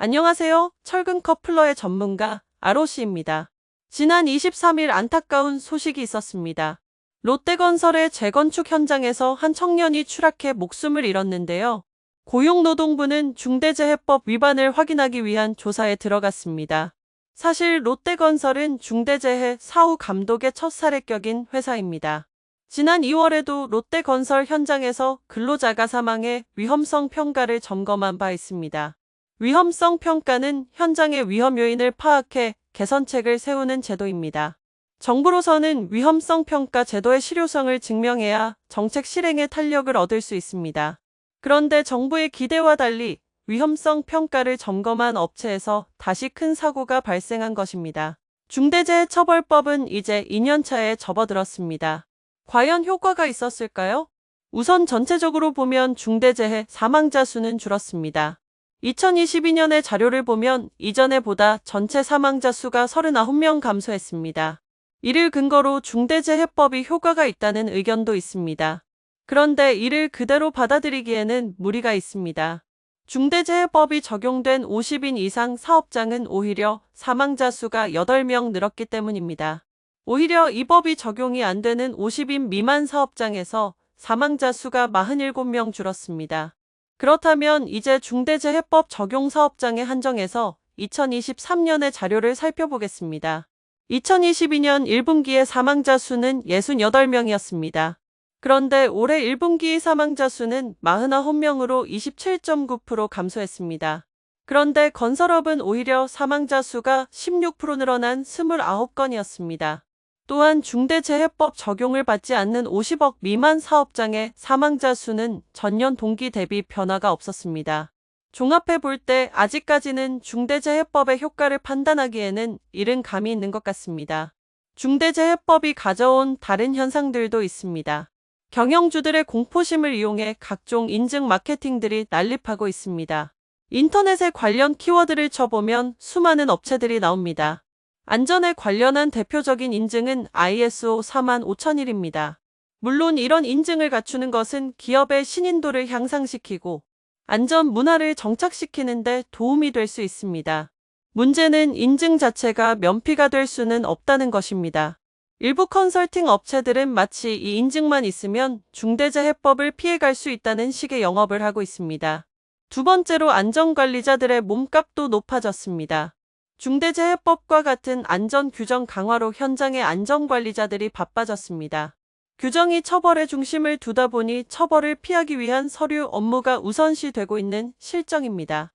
안녕하세요. 철근 커플러의 전문가 아로시입니다. 지난 23일 안타까운 소식이 있었습니다. 롯데건설의 재건축 현장에서 한 청년이 추락해 목숨을 잃었는데요. 고용노동부는 중대재해법 위반을 확인하기 위한 조사에 들어갔습니다. 사실 롯데건설은 중대재해 사후 감독의 첫 사례격인 회사입니다. 지난 2월에도 롯데건설 현장에서 근로자가 사망해 위험성 평가를 점검한 바 있습니다. 위험성 평가는 현장의 위험 요인을 파악해 개선책을 세우는 제도입니다. 정부로서는 위험성 평가 제도의 실효성을 증명해야 정책 실행에 탄력을 얻을 수 있습니다. 그런데 정부의 기대와 달리 위험성 평가를 점검한 업체에서 다시 큰 사고가 발생한 것입니다. 중대재해처벌법은 이제 2년차에 접어들었습니다. 과연 효과가 있었을까요? 우선 전체적으로 보면 중대재해 사망자 수는 줄었습니다. 2022년의 자료를 보면 이전에 보다 전체 사망자 수가 39명 감소했습니다. 이를 근거로 중대재해법이 효과가 있다는 의견도 있습니다. 그런데 이를 그대로 받아들이기에는 무리가 있습니다. 중대재해법이 적용된 50인 이상 사업장은 오히려 사망자 수가 8명 늘었기 때문입니다. 오히려 이 법이 적용이 안 되는 50인 미만 사업장에서 사망자 수가 47명 줄었습니다. 그렇다면 이제 중대재해법 적용 사업장에 한정해서 2023년의 자료를 살펴보겠습니다. 2022년 1분기의 사망자 수는 68명이었습니다. 그런데 올해 1분기 사망자 수는 49명으로 27.9% 감소했습니다. 그런데 건설업은 오히려 사망자 수가 16% 늘어난 29건이었습니다. 또한 중대재해법 적용을 받지 않는 50억 미만 사업장의 사망자 수는 전년 동기 대비 변화가 없었습니다. 종합해 볼 때 아직까지는 중대재해법의 효과를 판단하기에는 이른 감이 있는 것 같습니다. 중대재해법이 가져온 다른 현상들도 있습니다. 경영주들의 공포심을 이용해 각종 인증 마케팅들이 난립하고 있습니다. 인터넷에 관련 키워드를 쳐보면 수많은 업체들이 나옵니다. 안전에 관련한 대표적인 인증은 ISO 45001입니다. 물론 이런 인증을 갖추는 것은 기업의 신인도를 향상시키고 안전 문화를 정착시키는 데 도움이 될 수 있습니다. 문제는 인증 자체가 면피가 될 수는 없다는 것입니다. 일부 컨설팅 업체들은 마치 이 인증만 있으면 중대재해법을 피해갈 수 있다는 식의 영업을 하고 있습니다. 두 번째로 안전관리자들의 몸값도 높아졌습니다. 중대재해법과 같은 안전 규정 강화로 현장의 안전관리자들이 바빠졌습니다. 규정이 처벌의 중심을 두다 보니 처벌을 피하기 위한 서류 업무가 우선시되고 있는 실정입니다.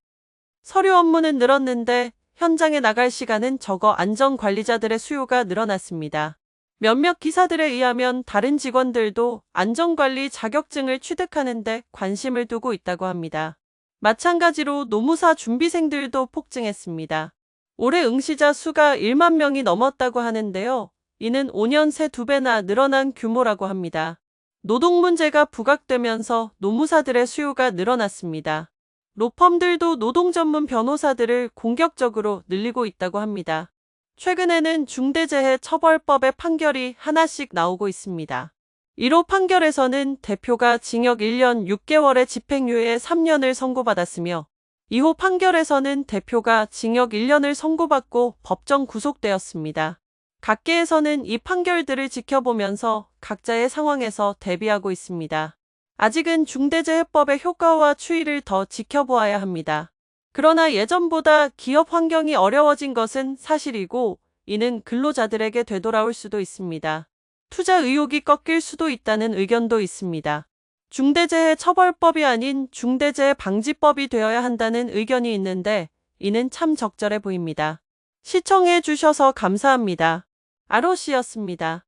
서류 업무는 늘었는데 현장에 나갈 시간은 적어 안전관리자들의 수요가 늘어났습니다. 몇몇 기사들에 의하면 다른 직원들도 안전관리 자격증을 취득하는 데 관심을 두고 있다고 합니다. 마찬가지로 노무사 준비생들도 폭증했습니다. 올해 응시자 수가 1만 명이 넘었다고 하는데요. 이는 5년 새 2배나 늘어난 규모라고 합니다. 노동 문제가 부각되면서 노무사들의 수요가 늘어났습니다. 로펌들도 노동 전문 변호사들을 공격적으로 늘리고 있다고 합니다. 최근에는 중대재해처벌법의 판결이 하나씩 나오고 있습니다. 1호 판결에서는 대표가 징역 1년 6개월의 집행유예 3년을 선고받았으며 2호 판결에서는 대표가 징역 1년을 선고받고 법정 구속되었습니다. 각계에서는 이 판결들을 지켜보면서 각자의 상황에서 대비하고 있습니다. 아직은 중대재해법의 효과와 추이를 더 지켜보아야 합니다. 그러나 예전보다 기업 환경이 어려워진 것은 사실이고 이는 근로자들에게 되돌아올 수도 있습니다. 투자 의욕이 꺾일 수도 있다는 의견도 있습니다. 중대재해처벌법이 아닌 중대재해방지법이 되어야 한다는 의견이 있는데 이는 참 적절해 보입니다. 시청해 주셔서 감사합니다. 아로시였습니다.